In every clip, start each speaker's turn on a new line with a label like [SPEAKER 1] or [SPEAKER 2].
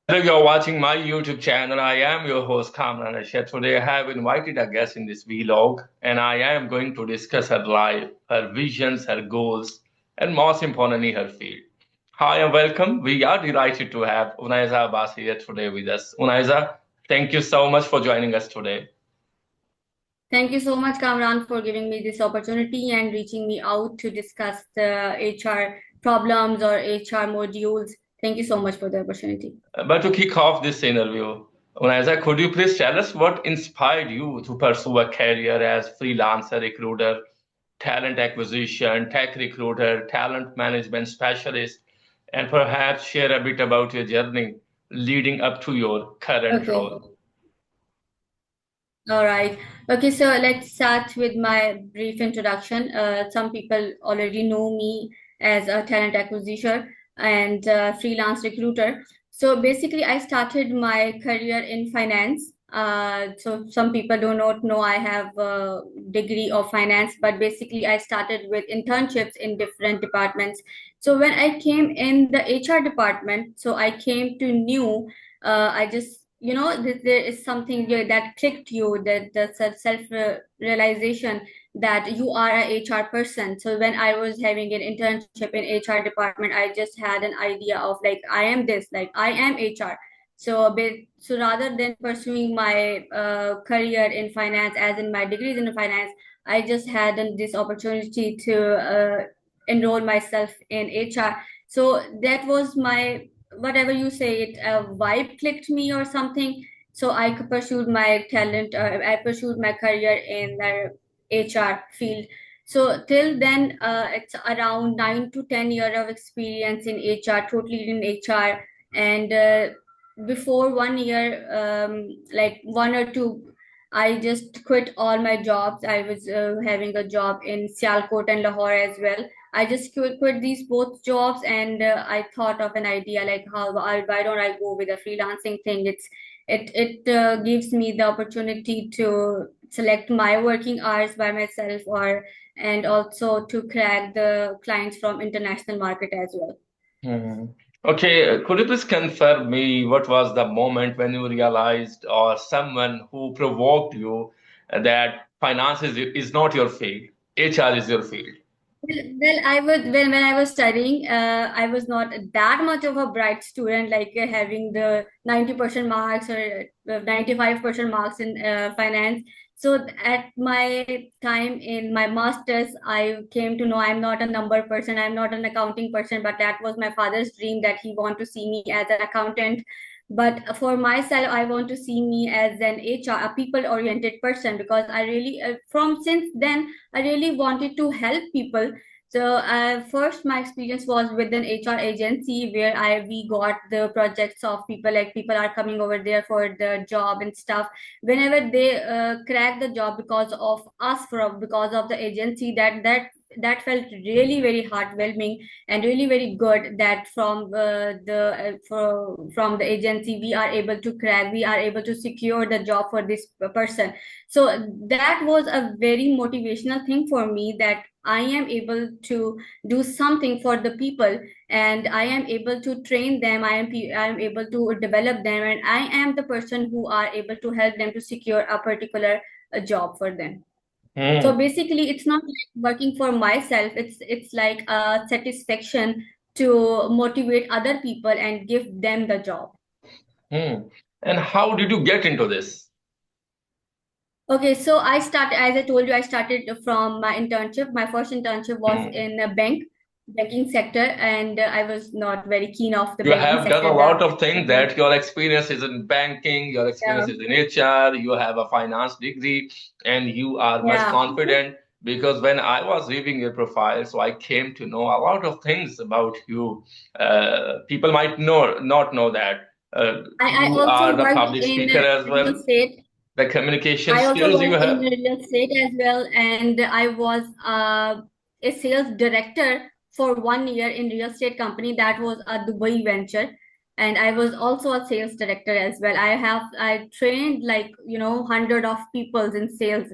[SPEAKER 1] Hello, you're watching my YouTube channel. I am your host, Kamran Ashad. Today, I have invited a guest in this vlog, and I am going to discuss her life, her visions, her goals, and most importantly, her field. Hi and welcome. We are delighted to have Unaiza Abbas here today with us. Unaiza, thank you so much for joining us today.
[SPEAKER 2] Thank you so much, Kamran, for giving me this opportunity and reaching me out to discuss the HR problems or HR modules. Thank you so much for the opportunity.
[SPEAKER 1] But to kick off this interview, Unaiza, could you please tell us what inspired you to pursue a career as freelancer recruiter, talent acquisition, tech recruiter, talent management specialist, and perhaps share a bit about your journey leading up to your current
[SPEAKER 2] Okay.
[SPEAKER 1] role?
[SPEAKER 2] All right. Okay, so let's start with my brief introduction. Some people already know me as a talent acquisition and freelance recruiter. So basically, I started my career in finance. So some people do not know I have a degree of finance, but basically, I started with internships in different departments. So when I came in the HR department, so I came to new. I just there is something that clicked you, that the self realization that you are a HR person. So when I was having an internship in HR department, I just had an idea of like I am this, like I am HR. So so rather than pursuing my career in finance, as in my degrees in finance, I just had this opportunity to enroll myself in HR. So that was my, whatever you say, it a vibe clicked me or something. So I pursued my talent. I pursued my career in the HR field. So till then, it's around 9 to 10 years of experience in HR, totally in HR. And before 1 year, like 1 or 2, I just quit all my jobs. I was having a job in Sialkot and Lahore as well. I just quit these both jobs, and I thought of an idea like why don't I go with a freelancing thing? It gives me the opportunity to select my working hours by myself, or and also to crack the clients from international market as well.
[SPEAKER 1] Hmm. Okay, could you please confirm me what was the moment when you realized or someone who provoked you that finance is not your field, HR is your field?
[SPEAKER 2] Well, I was when I was studying, I was not that much of a bright student, like having the 90% marks or 95% marks in finance. So at my time in my masters, I came to know I'm not a number person, I'm not an accounting person, but that was my father's dream that he want to see me as an accountant. But for myself, I want to see me as an HR, a people-oriented person, because I really, from since then, I really wanted to help people. So first, my experience was with an HR agency where I we got the projects of people, like people are coming over there for the job and stuff. Whenever they crack the job because of us, because of the agency, that felt really very heartwarming and really very good. That from the agency we are able to crack, we are able to secure the job for this person. So that was a very motivational thing for me, that I am able to do something for the people, and I am able to train them. I am able to develop them, and I am the person who are able to help them to secure a particular job for them. So
[SPEAKER 1] Hmm.
[SPEAKER 2] basically, it's not like working for myself. It's like a satisfaction to motivate other people and give them the job.
[SPEAKER 1] Hmm. And how did you get into this?
[SPEAKER 2] Okay, so I started, as I told you, I started from my internship. My first internship was
[SPEAKER 1] Hmm.
[SPEAKER 2] in a banking sector, and I was not very keen of the
[SPEAKER 1] You
[SPEAKER 2] banking
[SPEAKER 1] have done a
[SPEAKER 2] sector.
[SPEAKER 1] lot of things that your experience is in banking, your
[SPEAKER 2] Yeah,
[SPEAKER 1] experience is in HR, you have a finance degree, and you are much
[SPEAKER 2] yeah,
[SPEAKER 1] confident because when I was reading your profile, so I came to know a lot of things about you. People might not know that
[SPEAKER 2] I
[SPEAKER 1] you
[SPEAKER 2] also
[SPEAKER 1] are the
[SPEAKER 2] worked
[SPEAKER 1] public
[SPEAKER 2] in
[SPEAKER 1] speaker as
[SPEAKER 2] real
[SPEAKER 1] well,
[SPEAKER 2] estate.
[SPEAKER 1] the communication
[SPEAKER 2] I also
[SPEAKER 1] skills you
[SPEAKER 2] worked in
[SPEAKER 1] have.
[SPEAKER 2] real estate as well, and I was a sales director for 1 year in real estate company that was a Dubai venture, and I was also a sales director as well. I trained like hundred of people in sales.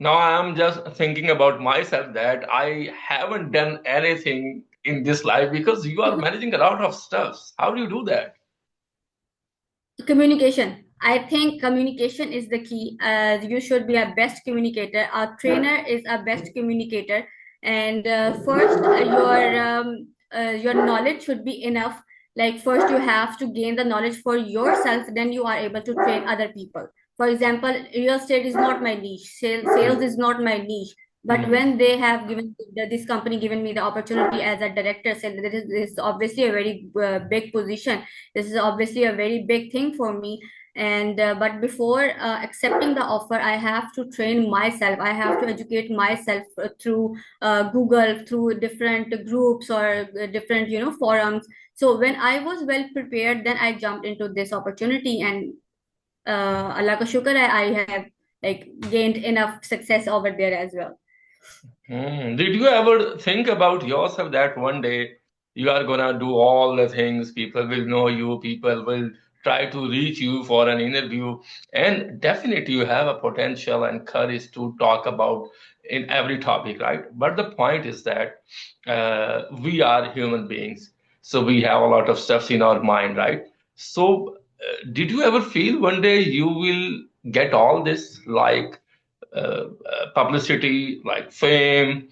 [SPEAKER 1] Now I'm just thinking about myself that I haven't done anything in this life because you are managing a lot of stuff. How do you do that?
[SPEAKER 2] Communication. I think communication is the key. You should be a best communicator. Our trainer is a best communicator. And first, your knowledge should be enough. Like first, you have to gain the knowledge for yourself. Then you are able to train other people. For example, real estate is not my niche. Sales is not my niche. But
[SPEAKER 1] Hmm.
[SPEAKER 2] when they have given this company given me the opportunity as a director, so this is obviously a very big position. This is obviously a very big thing for me. And but before accepting the offer, I have to train myself. I have to educate myself through Google, through different groups or different forums. So when I was well prepared, then I jumped into this opportunity, and Allah ka shukar, I have like gained enough success over there as well.
[SPEAKER 1] Did you ever think about yourself that one day you are gonna do all the things, people will know you, people will try to reach you for an interview, and definitely you have a potential and courage to talk about in every topic, right? But the point is that we are human beings, so we have a lot of stuff in our mind, right? So, did you ever feel one day you will get all this like publicity, like fame,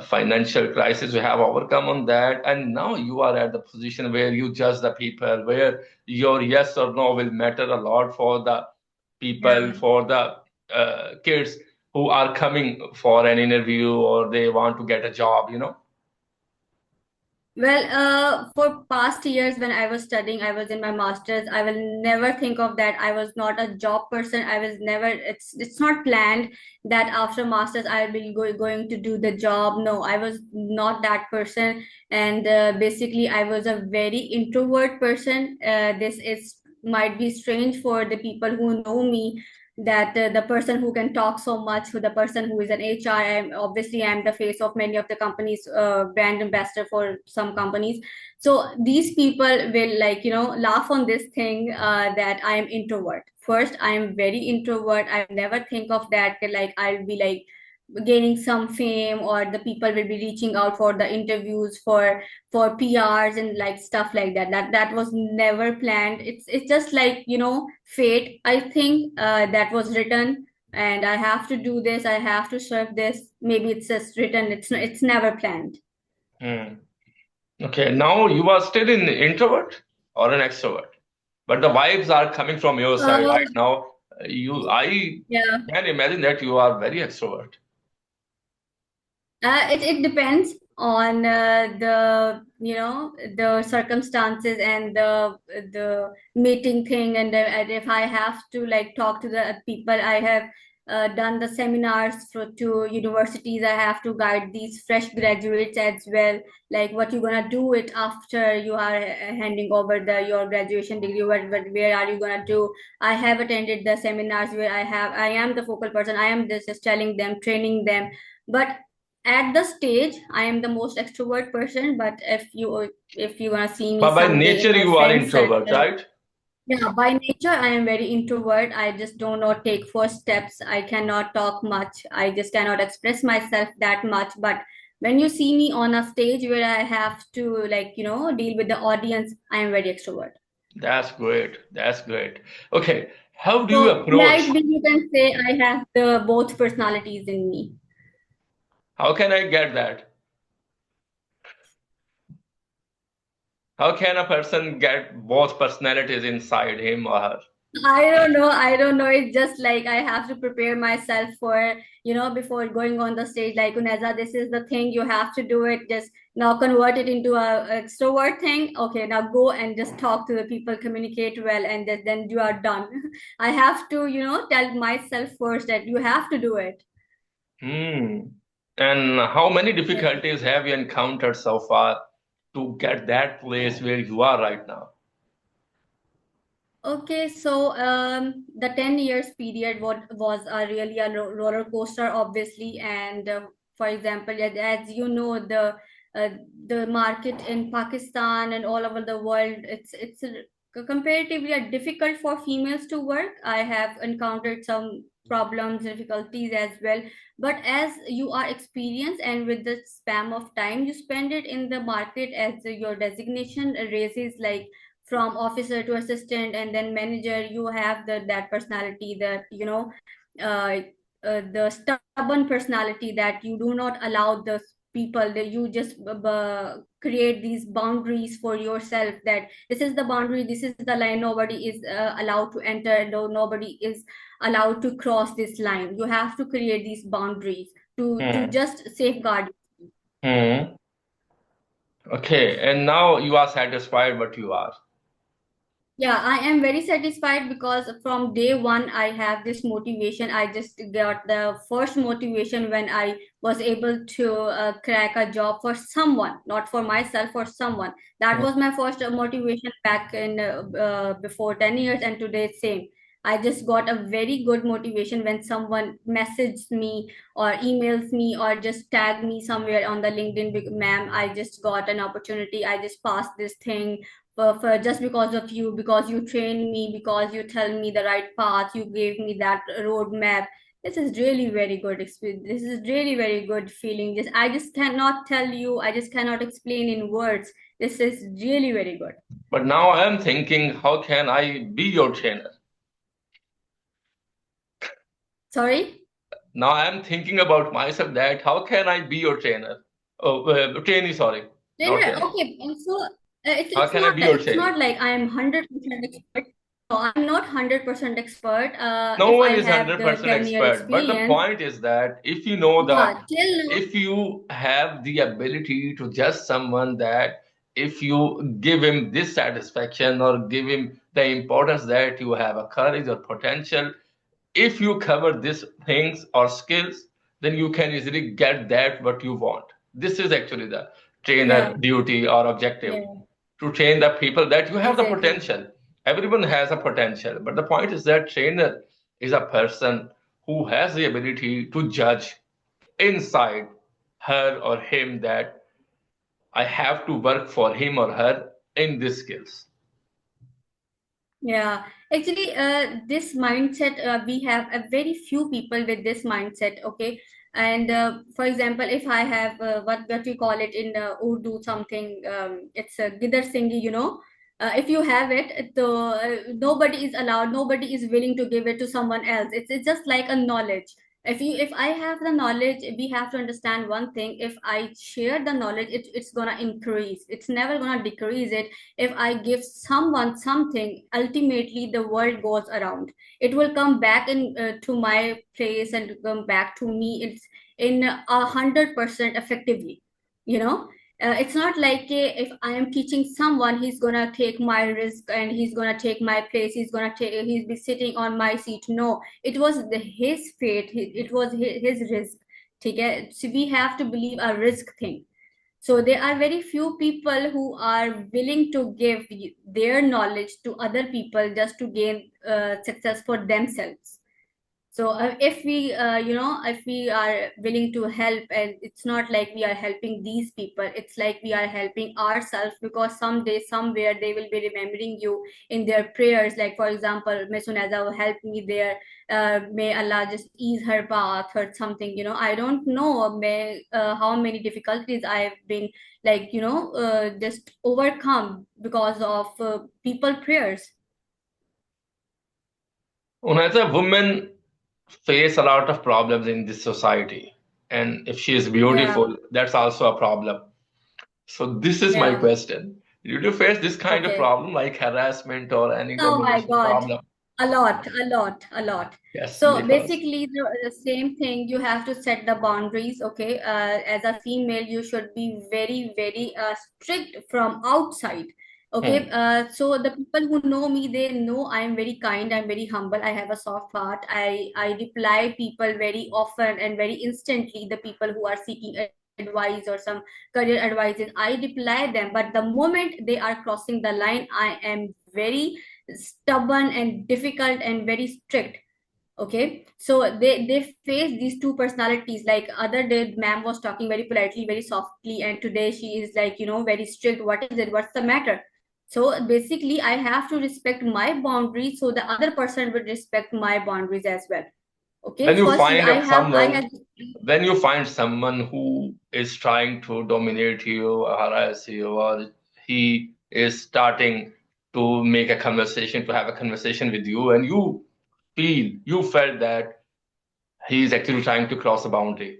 [SPEAKER 1] financial crisis, you have overcome on that, and now you are at the position where you judge the people, where your yes or no will matter a lot for the people, for the kids who are coming for an interview or they want to get a job, you know?
[SPEAKER 2] Well, for past years when I was studying, I was in my master's. I will never think of that. I was not a job person. I was never. It's not planned that after masters I will be going to do the job. No, I was not that person. And basically, I was a very introvert person. This is might be strange for the people who know me, that the person who can talk so much, who the person who is an HR. Obviously I'm the face of many of the companies, brand ambassador for some companies. So these people will laugh on this thing, that I am introvert. First, I am very introvert. I never think of that like I'll be like gaining some fame, or the people will be reaching out for the interviews for PRs and like stuff like that. That was never planned. It's just like fate. I think that was written, and I have to do this. I have to serve this. Maybe it's just written. It's never planned.
[SPEAKER 1] Hmm. Okay, now you are still an introvert or an extrovert, but the vibes are coming from your side
[SPEAKER 2] Uh,
[SPEAKER 1] right now. I
[SPEAKER 2] yeah.
[SPEAKER 1] can imagine that you are very extrovert.
[SPEAKER 2] It depends on the circumstances and the meeting thing, and if I have to like talk to the people. I have done the seminars to universities. I have to guide these fresh graduates as well, like what you're gonna do it after you are handing over your graduation degree. Where are you gonna do? I have attended the seminars where I am the focal person. I am just telling them, training them. But at the stage I am the most extrovert person. But if you want to see me
[SPEAKER 1] But by
[SPEAKER 2] someday in
[SPEAKER 1] nature,
[SPEAKER 2] my
[SPEAKER 1] you are
[SPEAKER 2] friends
[SPEAKER 1] introvert,
[SPEAKER 2] circle,
[SPEAKER 1] right?
[SPEAKER 2] yeah, by nature I am very introvert. I just do not take first steps. I cannot talk much. I just cannot express myself that much. But when you see me on a stage where I have to deal with the audience, I am very extrovert.
[SPEAKER 1] That's great. That's great. Okay, how do you
[SPEAKER 2] So
[SPEAKER 1] approach?
[SPEAKER 2] might be you can say I have the both personalities in me.
[SPEAKER 1] How can I get that? How can a person get both personalities inside him or her?
[SPEAKER 2] I don't know. I don't know. It's just like I have to prepare myself for, before going on the stage. Like, Uneza, this is the thing. You have to do it. Just now convert it into a extrovert thing. Okay, now go and just talk to the people, communicate well, and then you are done. I have to, tell myself first that you have to do it.
[SPEAKER 1] Hmm. And how many
[SPEAKER 2] Yeah.
[SPEAKER 1] difficulties have you encountered so far to get that place where you are right now?
[SPEAKER 2] Okay, so the 10 years period what was a really a roller coaster, obviously. And for example, as you know, the market in Pakistan and all over the world, it's comparatively are difficult for females to work. I have encountered some problems, difficulties as well. But as you are experienced and with the span of time you spend it in the market, as your designation raises, like from officer to assistant and then manager, you have that personality, that uh, the stubborn personality, that you do not allow the people, that you just create these boundaries for yourself, that this is the boundary, this is the line, nobody is allowed to enter, no, nobody is allowed to cross this line. You have to create these boundaries to
[SPEAKER 1] Hmm.
[SPEAKER 2] just safeguard.
[SPEAKER 1] Hmm. Okay, and now you are satisfied what you are.
[SPEAKER 2] Yeah, I am very satisfied because from day one I have this motivation. I just got the first motivation when I was able to crack a job for someone, not for myself, for someone. That
[SPEAKER 1] Hmm.
[SPEAKER 2] was my first motivation back in before 10 years, and today same. I just got a very good motivation when someone messages me or emails me or just tag me somewhere on the LinkedIn, ma'am, I just got an opportunity. I just passed this thing for just because of you, because you trained me, because you tell me the right path, you gave me that roadmap. This is really very good experience. This is really very good feeling. Just I just cannot tell you. I just cannot explain in words. This is really very good.
[SPEAKER 1] But now I am thinking, how can I be your trainer?
[SPEAKER 2] Sorry.
[SPEAKER 1] Now I am thinking about myself that how can I be your trainer? Oh, trainee, sorry, not
[SPEAKER 2] Then
[SPEAKER 1] trainee.
[SPEAKER 2] okay, and so
[SPEAKER 1] How can I be your
[SPEAKER 2] it's
[SPEAKER 1] trainee?
[SPEAKER 2] not like I am 100% expert. No, I'm not 100% expert.
[SPEAKER 1] No
[SPEAKER 2] If
[SPEAKER 1] one
[SPEAKER 2] I
[SPEAKER 1] is
[SPEAKER 2] have the
[SPEAKER 1] 100%
[SPEAKER 2] 10-year
[SPEAKER 1] expert, but the
[SPEAKER 2] experience,
[SPEAKER 1] point is that if you know the,
[SPEAKER 2] yeah, till now,
[SPEAKER 1] if you have the ability to judge someone, that if you give him this satisfaction or give him the importance that you have a courage or potential, if you cover these things or skills, then you can easily get that what you want. This is actually the trainer
[SPEAKER 2] yeah,
[SPEAKER 1] duty or objective,
[SPEAKER 2] yeah,
[SPEAKER 1] to train the people that you have the
[SPEAKER 2] exactly.
[SPEAKER 1] potential. Everyone has a potential, but the point is that trainer is a person who has the ability to judge inside her or him that I have to work for him or her in these skills.
[SPEAKER 2] Yeah, actually, this mindset, we have a very few people with this mindset. Okay, and for example, if I have what we call it in Urdu, something, it's a gidar singhi, if you have it, so nobody is allowed, nobody is willing to give it to someone else. It's just like a knowledge. If I have the knowledge, we have to understand one thing. If I share the knowledge, it's gonna increase. It's never gonna decrease it. If I give someone something, ultimately the world goes around. It will come back in to my place and come back to me. It's in 100% effectively. You know, it's not like if I am teaching someone, he's gonna take my risk and he's gonna take my place. He's be sitting on my seat. No, it was his fate. It was his risk. Okay, so we have to believe a risk thing. So there are very few people who are willing to give their knowledge to other people just to gain success for themselves. So if we if we are willing to help, and it's not like we are helping these people, it's like we are helping ourselves, because someday somewhere they will be remembering you in their prayers. Like for example, Miss Unaza will help me there. May Allah just ease her path or something. I don't know how many difficulties I've been, like, just overcome because of people prayers.
[SPEAKER 1] Another women face a lot of problems in this society, and if she is
[SPEAKER 2] Yeah,
[SPEAKER 1] beautiful, that's also a problem. So this is my
[SPEAKER 2] yeah.
[SPEAKER 1] question: did you face this kind of
[SPEAKER 2] Okay.
[SPEAKER 1] problem, like harassment or any
[SPEAKER 2] Oh my
[SPEAKER 1] domination
[SPEAKER 2] God,
[SPEAKER 1] problem?
[SPEAKER 2] a lot, a lot, a lot.
[SPEAKER 1] Yes, me
[SPEAKER 2] So
[SPEAKER 1] first.
[SPEAKER 2] basically, the same thing, you have to set the boundaries, okay? As a female, you should be very, very strict from outside, okay?
[SPEAKER 1] Hmm.
[SPEAKER 2] So the people who know me, they know I am very kind, I'm very humble, I have a soft heart. I reply people very often and very instantly, the people who are seeking advice or some career advices, I reply them. But the moment they are crossing the line, I am very stubborn and difficult and very strict. Okay, so they face these two personalities. Like other day ma'am was talking very politely, very softly, and today she is like, very strict. What is it? What's the matter? So basically, I have to respect my boundaries so the other person will respect my boundaries as well.
[SPEAKER 1] When
[SPEAKER 2] Okay,
[SPEAKER 1] you
[SPEAKER 2] firstly,
[SPEAKER 1] find
[SPEAKER 2] I
[SPEAKER 1] someone,
[SPEAKER 2] had.
[SPEAKER 1] when you find someone who is trying to dominate you, harass you, or he is starting to make a conversation, to have a conversation with you, and you felt that he is actually trying to cross a boundary.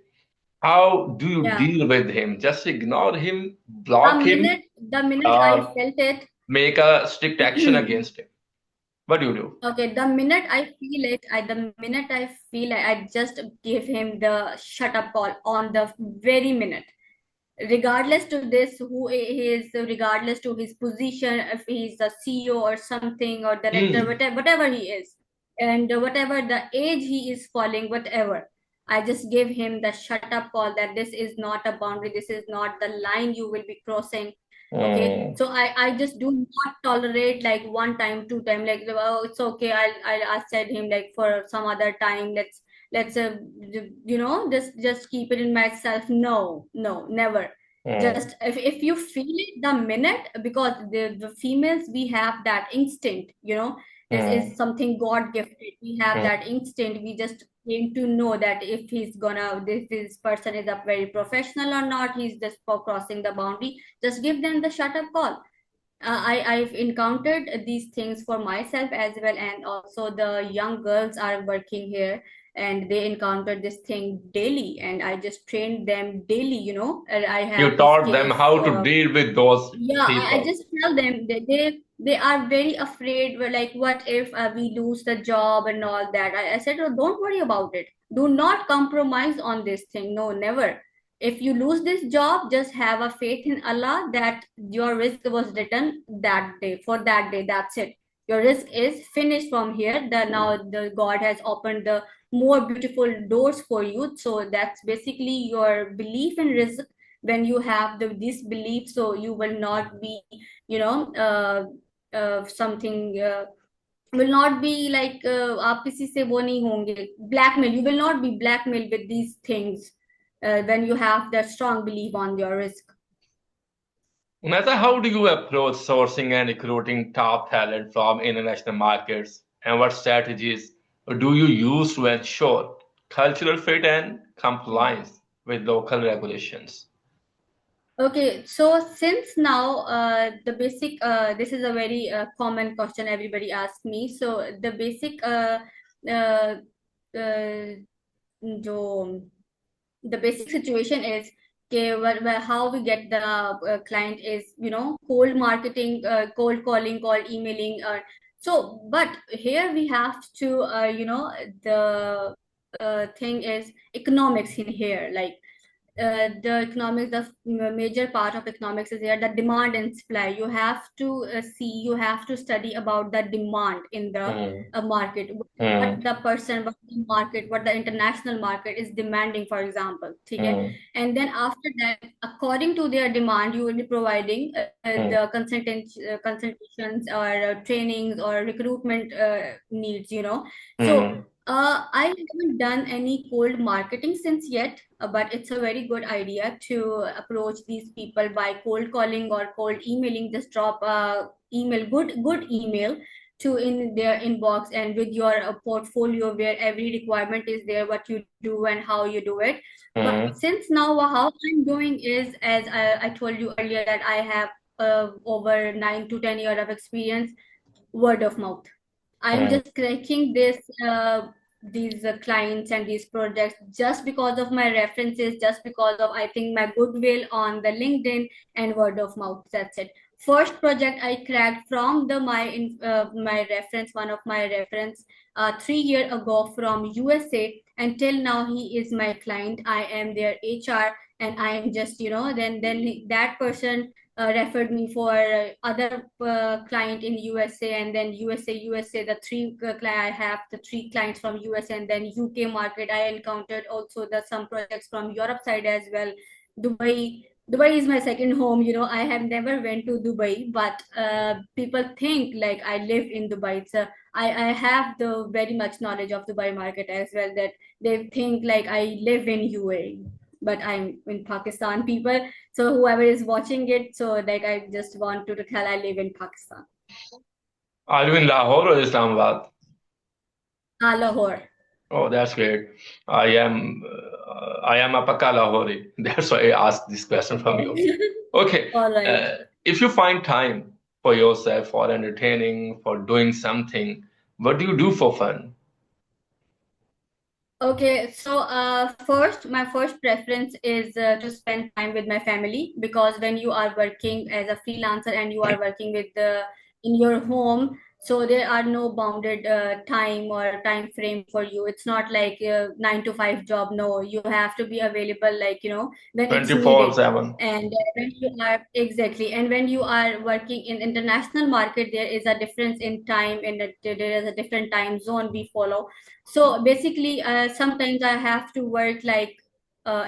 [SPEAKER 1] How do you
[SPEAKER 2] Yeah,
[SPEAKER 1] deal with him? Just ignore him,
[SPEAKER 2] the
[SPEAKER 1] block him,
[SPEAKER 2] minute the minute I
[SPEAKER 1] or
[SPEAKER 2] felt it.
[SPEAKER 1] make a strict action against him? What do you do?
[SPEAKER 2] Okay, the minute I feel it, the minute I feel it, I just give him the shut up call on the very minute. Regardless to this who he is, regardless to his position, if he's a CEO or something or director,
[SPEAKER 1] Hmm.
[SPEAKER 2] whatever he is, and whatever the age he is falling, whatever, I just give him the shut up call that this is not a boundary, this is not the line you will be crossing. Okay,
[SPEAKER 1] Hmm.
[SPEAKER 2] so I just do not tolerate like one time, two time, like, oh, it's okay, I said him like for some other time, let's just keep it in myself. No, no, never.
[SPEAKER 1] Hmm.
[SPEAKER 2] Just if you feel it the minute, because the females, we have that instinct, this is
[SPEAKER 1] Hmm.
[SPEAKER 2] something god gifted. We have
[SPEAKER 1] Hmm.
[SPEAKER 2] that instinct. We just came to know that if he's gonna this person is a very professional or not, he's just for crossing the boundary, just give them the shut up call. I've encountered these things for myself as well, and also the young girls are working here, and they encounter this thing daily, and I just train them daily. And I
[SPEAKER 1] You
[SPEAKER 2] have this
[SPEAKER 1] taught them
[SPEAKER 2] case.
[SPEAKER 1] how to deal with those
[SPEAKER 2] Yeah, I
[SPEAKER 1] people.
[SPEAKER 2] just tell them that they are very afraid. We're like, what if we lose the job and all that? I said, oh, don't worry about it. Do not compromise on this thing. No, never. If you lose this job, just have a faith in Allah that your risk was written that day, for that day. That's it. Your risk is finished from here. The now the God has opened the more beautiful doors for you. So that's basically your belief in risk. When you have this belief, so you will not be, you know something will not be like आप किसी से वो नहीं होंगे blackmail. You will not be blackmailed with these things when you have that strong belief on your risk.
[SPEAKER 1] Nata, how do you approach sourcing and recruiting top talent from international markets? And what strategies do you use to ensure cultural fit and compliance with local regulations?
[SPEAKER 2] Okay, so since now the basic this is a very common question everybody asks me. So the basic uh, uh, जो the basic situation is okay, how we get the client is, cold marketing, cold calling, cold emailing. So but here we have to, the thing is economics in here, like the economics, the major part of economics is here, the demand and supply. You have to you have to study about the demand in the
[SPEAKER 1] Hmm.
[SPEAKER 2] market, what
[SPEAKER 1] Hmm.
[SPEAKER 2] the person, what the market, what the international market is demanding, for example. Okay?
[SPEAKER 1] Hmm.
[SPEAKER 2] And then after that, according to their demand, you will be providing
[SPEAKER 1] Hmm.
[SPEAKER 2] the consultations or trainings or recruitment needs. So
[SPEAKER 1] Hmm.
[SPEAKER 2] I haven't done any cold marketing since yet, but it's a very good idea to approach these people by cold calling or cold emailing. Just drop a email, good email to in their inbox, and with your portfolio where every requirement is there, what you do and how you do it. But
[SPEAKER 1] Hmm.
[SPEAKER 2] since now, how I'm doing is, as I told you earlier, that I have over 9 to 10 years of experience, word of mouth. I'm
[SPEAKER 1] Hmm.
[SPEAKER 2] just cracking these clients and these projects just because of my references, just because of, I think, my goodwill on the LinkedIn and word of mouth. That's it. First project I cracked from my reference, one of my reference, 3 years ago from USA, and till now he is my client. I am their HR, and I am just, that person referred me for other client in USA, and then USA, the I have the three clients from USA, and then UK market. I encountered also the some projects from Europe side as well. Dubai is my second home. I have never went to Dubai, but people think like I live in Dubai. I have the very much knowledge of Dubai market as well, that they think like I live in UAE, but I'm in Pakistan, people. So whoever is watching it, so like I just want to tell I live in Pakistan.
[SPEAKER 1] Are you in Lahore or Islamabad?
[SPEAKER 2] Lahore.
[SPEAKER 1] Oh, that's great. I am a Pakka Lahori. That's why I asked this question from
[SPEAKER 2] Oh.
[SPEAKER 1] you. Okay,
[SPEAKER 2] All right.
[SPEAKER 1] if you find time for yourself, for entertaining, for doing something, what do you do for fun?
[SPEAKER 2] Okay, so my first preference is to spend time with my family, because when you are working as a freelancer and you are working with in your home, so there are no bounded time or time frame for you. It's not like a 9 to 5 job. No, you have to be available, like, when it's needed.
[SPEAKER 1] 24/7.
[SPEAKER 2] And when you are exactly, and when you are working in international market, there is a difference in time, and there is a different time zone we follow. So basically, sometimes I have to work like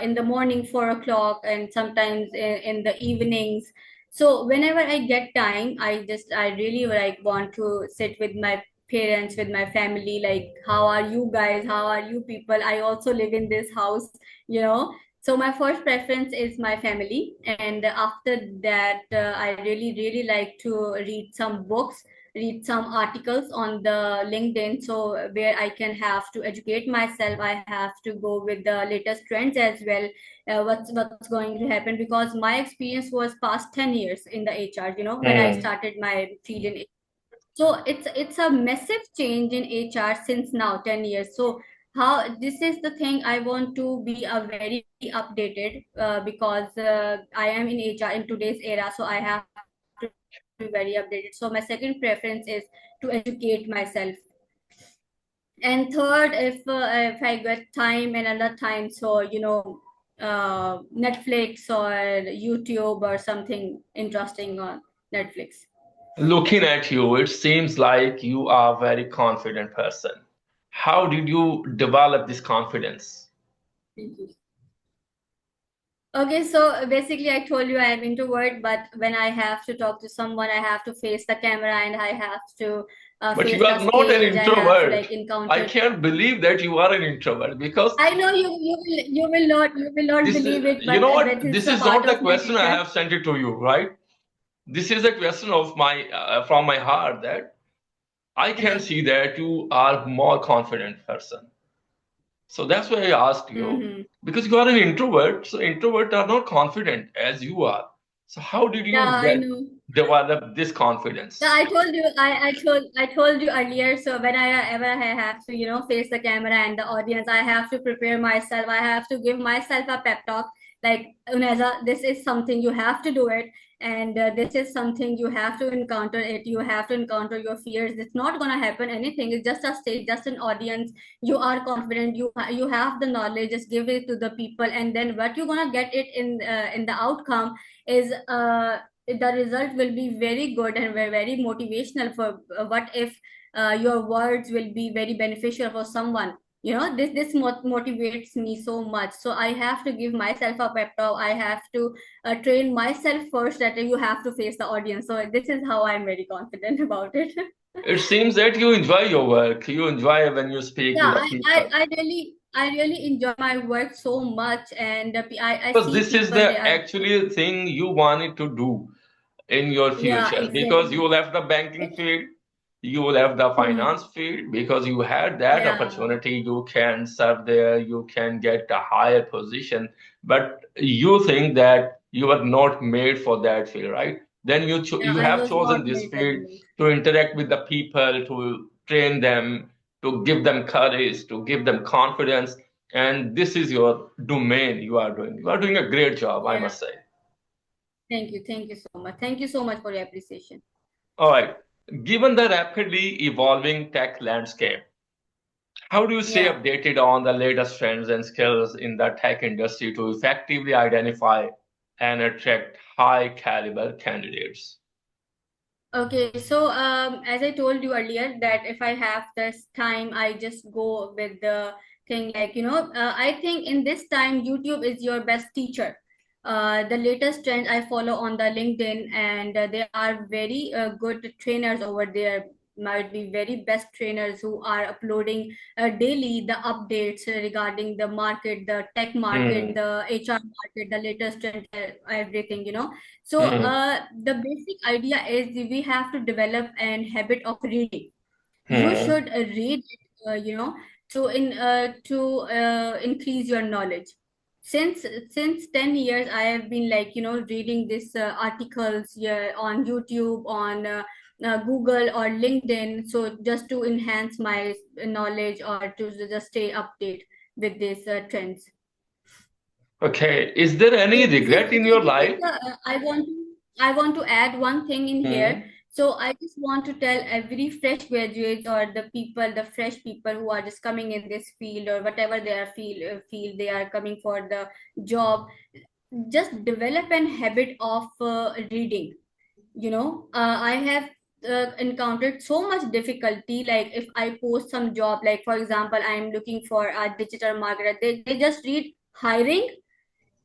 [SPEAKER 2] in the morning 4 o'clock, and sometimes in the evenings. So whenever I get time, I really like want to sit with my parents, with my family. Like, how are you guys? How are you people? I also live in this house, you know. So my first preference is my family, and after that, I really like to read some books, read some articles on the LinkedIn, so where I can have to educate myself. I have to go with the latest trends as well, what's going to happen, because my experience was past 10 years in the HR, when I
[SPEAKER 1] Hmm.
[SPEAKER 2] started my field in. So it's a massive change in HR since now 10 years. So how this is the thing, I want to be a very updated, because I am in HR in today's era, so I have to be very updated. So my second preference is to educate myself. And third, if I get time and another time, so Netflix or YouTube or something interesting on Netflix.
[SPEAKER 1] Looking at you, it seems like you are a very confident person. How did you develop this confidence?
[SPEAKER 2] Thank you. Okay, so basically, I told you I am introvert, but when I have to talk to someone, I have to face the camera, and I have to
[SPEAKER 1] But
[SPEAKER 2] face
[SPEAKER 1] you
[SPEAKER 2] the
[SPEAKER 1] are not an
[SPEAKER 2] stage. I have to like
[SPEAKER 1] introvert. I
[SPEAKER 2] encounter.
[SPEAKER 1] can't believe that you are an introvert because
[SPEAKER 2] I know you will not
[SPEAKER 1] this,
[SPEAKER 2] believe it,
[SPEAKER 1] you
[SPEAKER 2] but
[SPEAKER 1] know
[SPEAKER 2] that
[SPEAKER 1] what?
[SPEAKER 2] is
[SPEAKER 1] This
[SPEAKER 2] a
[SPEAKER 1] is
[SPEAKER 2] part
[SPEAKER 1] not the
[SPEAKER 2] of my
[SPEAKER 1] question I
[SPEAKER 2] nature.
[SPEAKER 1] have sent it to you, right? This is a question of my from my heart that I can
[SPEAKER 2] Yeah.
[SPEAKER 1] see that you are more confident person. So that's why I asked you
[SPEAKER 2] Mm-hmm.
[SPEAKER 1] because you are an introvert. So introverts are not confident as you are. So how did
[SPEAKER 2] Yeah,
[SPEAKER 1] you
[SPEAKER 2] I
[SPEAKER 1] get
[SPEAKER 2] know.
[SPEAKER 1] develop this
[SPEAKER 2] Yeah,
[SPEAKER 1] confidence?
[SPEAKER 2] I told you earlier. So when I ever I have to, face the camera and the audience, I have to prepare myself. I have to give myself a pep talk. Like, Uneza, this is something you have to do it, and this is something you have to encounter it. You have to encounter your fears. It's not gonna happen anything. It's just a stage, just an audience. You are confident. You have the knowledge. Just give it to the people, and then what you're gonna get it in the outcome is the result will be very good and very motivational for what if your words will be very beneficial for someone. This motivates me so much, so I have to give myself a pep talk. I have to train myself first, that you have to face the audience. So this is how I'm very confident about it.
[SPEAKER 1] It seems that you enjoy your work. You enjoy when you speak with
[SPEAKER 2] Yeah,
[SPEAKER 1] the people.
[SPEAKER 2] I really enjoy my work so much, and I
[SPEAKER 1] Because
[SPEAKER 2] see
[SPEAKER 1] this is
[SPEAKER 2] people, they
[SPEAKER 1] the
[SPEAKER 2] are.
[SPEAKER 1] actually thing you wanted to do in your
[SPEAKER 2] Yeah,
[SPEAKER 1] future because you
[SPEAKER 2] exactly.
[SPEAKER 1] left the banking field, you left the finance
[SPEAKER 2] Hmm.
[SPEAKER 1] field because you had that
[SPEAKER 2] Yeah,
[SPEAKER 1] opportunity. You can serve there, you can get a higher position, but you think that you are not made for that field, right? Then
[SPEAKER 2] yeah,
[SPEAKER 1] you
[SPEAKER 2] I
[SPEAKER 1] have
[SPEAKER 2] was
[SPEAKER 1] chosen
[SPEAKER 2] not
[SPEAKER 1] this
[SPEAKER 2] made for the
[SPEAKER 1] field
[SPEAKER 2] mood.
[SPEAKER 1] to interact with the people, to train them, to give them courage, to give them confidence, and this is your domain. You are doing a great job, I
[SPEAKER 2] Yeah.
[SPEAKER 1] must say.
[SPEAKER 2] Thank you so much. Thank you so much for your appreciation.
[SPEAKER 1] All right. Given the rapidly evolving tech landscape, how do you stay
[SPEAKER 2] Yeah.
[SPEAKER 1] updated on the latest trends and skills in the tech industry to effectively identify and attract high caliber candidates?
[SPEAKER 2] Okay. So, as I told you earlier, that if I have this time, I just go with the thing, like, I think in this time, YouTube is your best teacher. The latest trend I follow on the LinkedIn, and there are very good trainers over there. might be very best trainers who are uploading daily the updates regarding the market, the tech market, the HR market, the latest trend, everything, you know. So the basic idea is we have to develop an habit of reading. You should read it, you know, to increase your knowledge. Since 10 years I have been, like, you know, reading these articles, yeah, on YouTube, on Google or LinkedIn, so just to enhance my knowledge or to just stay update with these trends.
[SPEAKER 1] Okay. Is there any regret in your
[SPEAKER 2] This is
[SPEAKER 1] life?
[SPEAKER 2] I want to add one thing in here. So I just want to tell every fresh graduates or the people, the fresh people who are just coming in this field or whatever they are field they are coming for the job, just develop an habit of reading. You know, I have encountered so much difficulty. Like if I post some job, like for example, I'm looking for a digital marketer, they just read hiring,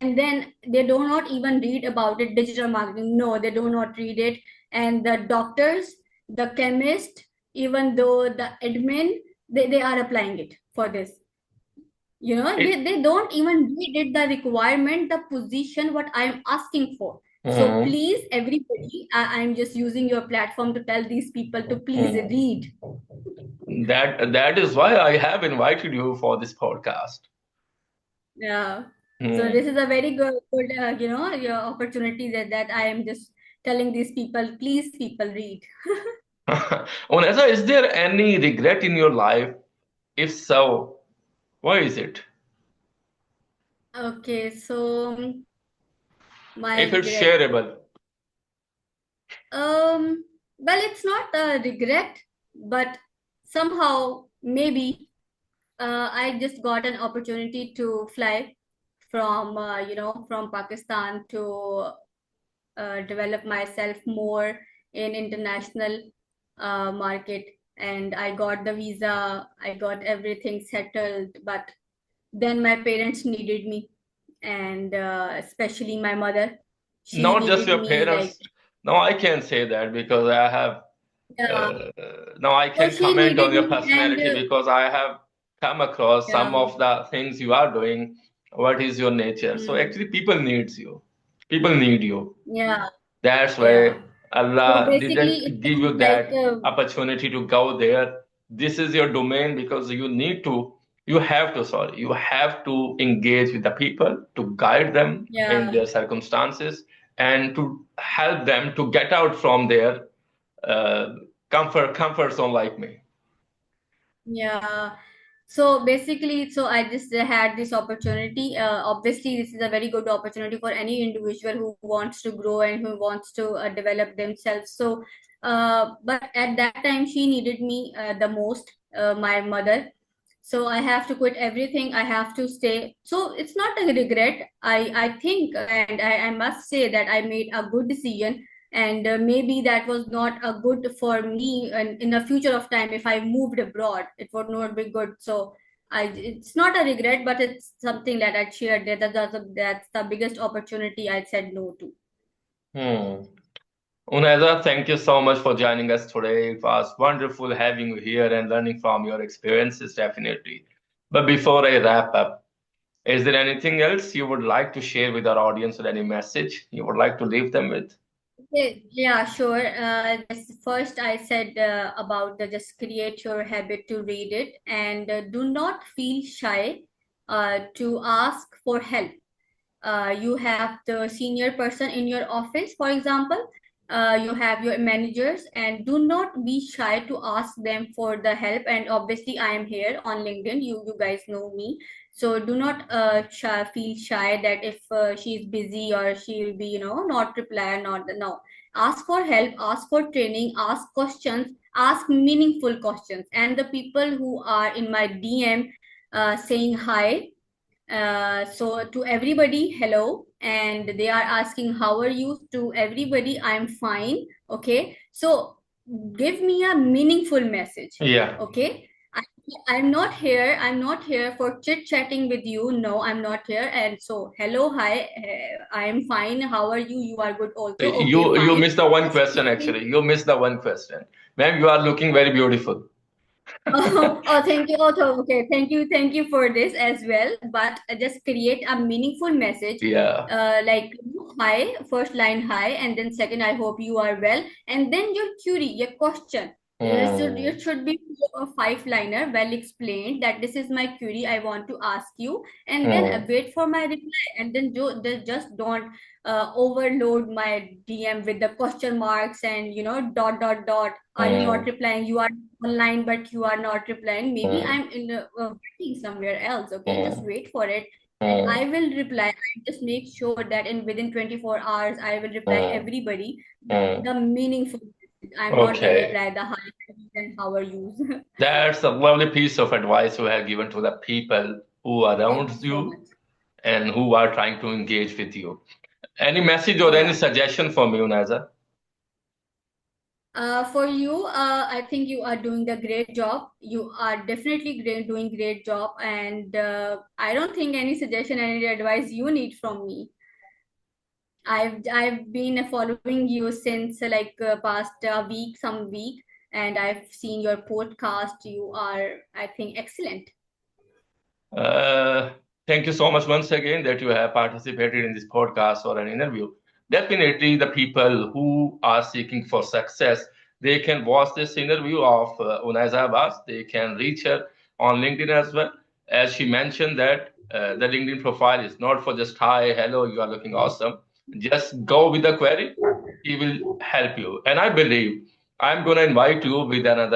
[SPEAKER 2] and then they do not even read about it, digital marketing. No, they do not read it. And the doctors, the chemist, even though the admin, they are applying it for this. You know,
[SPEAKER 1] It,
[SPEAKER 2] they don't even read it, the requirement, the position what I am asking for. So
[SPEAKER 1] Mhm.
[SPEAKER 2] please everybody, I'm just using your platform to tell these people to please read.
[SPEAKER 1] That is why I have invited you for this podcast.
[SPEAKER 2] Yeah. So
[SPEAKER 1] Hmm.
[SPEAKER 2] this is a very good you know, your opportunity that I am just telling these people, please people read.
[SPEAKER 1] Onesa, is there any regret in your life? If so, why is it?
[SPEAKER 2] Okay, so my
[SPEAKER 1] If it's
[SPEAKER 2] regret.
[SPEAKER 1] shareable.
[SPEAKER 2] Well, it's not a regret, but somehow maybe I just got an opportunity to fly from you know, from Pakistan to develop myself more in international market, and I got the visa, I got everything settled, but then my parents needed me, and especially my mother, she
[SPEAKER 1] Not just
[SPEAKER 2] needed
[SPEAKER 1] your
[SPEAKER 2] me like,
[SPEAKER 1] parents. No, I can't say that because I have.
[SPEAKER 2] yeah.
[SPEAKER 1] No, I
[SPEAKER 2] So
[SPEAKER 1] can
[SPEAKER 2] she
[SPEAKER 1] comment on
[SPEAKER 2] needed
[SPEAKER 1] your
[SPEAKER 2] me, and
[SPEAKER 1] personality because I have come across
[SPEAKER 2] yeah.
[SPEAKER 1] some of the things you are doing. What is your nature? So
[SPEAKER 2] Hmm.
[SPEAKER 1] actually, people needs you. People need you.
[SPEAKER 2] Yeah,
[SPEAKER 1] That's
[SPEAKER 2] yeah.
[SPEAKER 1] why
[SPEAKER 2] So
[SPEAKER 1] Allah
[SPEAKER 2] basically, it
[SPEAKER 1] didn't give
[SPEAKER 2] comes
[SPEAKER 1] you
[SPEAKER 2] like,
[SPEAKER 1] that opportunity to go there. This is your domain because you have to engage with the people to guide them in
[SPEAKER 2] yeah,
[SPEAKER 1] their circumstances and to help them to get out from their uh, comfort zone like me.
[SPEAKER 2] yeah. So basically, so I just had this opportunity. Obviously, this is a very good opportunity for any individual who wants to grow and who wants to develop themselves. So, but at that time, she needed me the most, my mother. So I have to quit everything. I have to stay. So it's not a regret. I think, and I must say that I made a good decision, and maybe that was not a good for me, and in the future of time if I moved abroad it would not be good. So it's not a regret, but it's something that I shared, that's the biggest opportunity I said no to.
[SPEAKER 1] Hmm. Uneza, thank you so much for joining us today. It was wonderful having you here and learning from your experiences, definitely. But before I wrap up, is there anything else you would like to share with our audience or any message you would like to leave them with?
[SPEAKER 2] Okay, yeah, sure. First, I said about the just create your habit to read it, and do not feel shy to ask for help. You have the senior person in your office, for example, you have your managers, and do not be shy to ask them for the help. And obviously, I am here on LinkedIn. You guys know me, so do not feel shy that if she is busy or she will be, you know, not reply, not no. Ask for help, ask for training, ask questions, ask meaningful questions. And the people who are in my DM saying hi, so to everybody, hello, and they are asking how are you. To everybody, I'm fine. Okay, so give me a meaningful message.
[SPEAKER 1] Yeah.
[SPEAKER 2] Okay, I'm not here. I'm not here for chit chatting with you. No, I'm not here. And so, hello, hi. I'm fine. How are you? You are good also. Okay,
[SPEAKER 1] You
[SPEAKER 2] fine.
[SPEAKER 1] missed the one
[SPEAKER 2] Just
[SPEAKER 1] question
[SPEAKER 2] create.
[SPEAKER 1] actually. You missed the one question. Ma'am, you are looking very beautiful.
[SPEAKER 2] Oh, thank you. Okay, thank you for this as well. But just create a meaningful message,
[SPEAKER 1] Yeah.
[SPEAKER 2] like hi, first line hi, and then second, I hope you are well, and then your query, your question.
[SPEAKER 1] Hmm.
[SPEAKER 2] It should be a five-liner, well explained that this is my query I want to ask you, and then
[SPEAKER 1] Hmm.
[SPEAKER 2] wait for my reply, and then just don't overload my DM with the question marks and dot dot dot. Are you not
[SPEAKER 1] Hmm.
[SPEAKER 2] replying? You are online but you are not replying. Maybe
[SPEAKER 1] Hmm.
[SPEAKER 2] I'm in waiting somewhere else. Okay, just
[SPEAKER 1] Hmm.
[SPEAKER 2] wait for it and
[SPEAKER 1] Hmm.
[SPEAKER 2] I will reply. I just make sure that in within 24 hours I will reply
[SPEAKER 1] Hmm.
[SPEAKER 2] everybody
[SPEAKER 1] Hmm.
[SPEAKER 2] the meaningful message. I'm not gonna
[SPEAKER 1] Okay.
[SPEAKER 2] reply the hi and how are you.
[SPEAKER 1] That's a lovely piece of advice you have given to the people who are
[SPEAKER 2] Thank
[SPEAKER 1] around
[SPEAKER 2] you so
[SPEAKER 1] you
[SPEAKER 2] much.
[SPEAKER 1] and who are trying to engage with you. Any message or any
[SPEAKER 2] Yeah.
[SPEAKER 1] suggestion for me, Unaza?
[SPEAKER 2] For you, I think you are doing the great job. You are definitely doing great job, and I don't think any suggestion, any advice you need from me. I've been following you since past week, some week, and I've seen your podcast. You are, I think, excellent.
[SPEAKER 1] Uh, Thank you so much once again that you have participated in this podcast or an interview. Definitely, the people who are seeking for success, they can watch this interview of Unaiza Abbas. They can reach her on LinkedIn as well. As she mentioned that the LinkedIn profile is not for just hi, hello, you are looking awesome. Just go with the query. He will help you. And I believe I'm going to invite you with another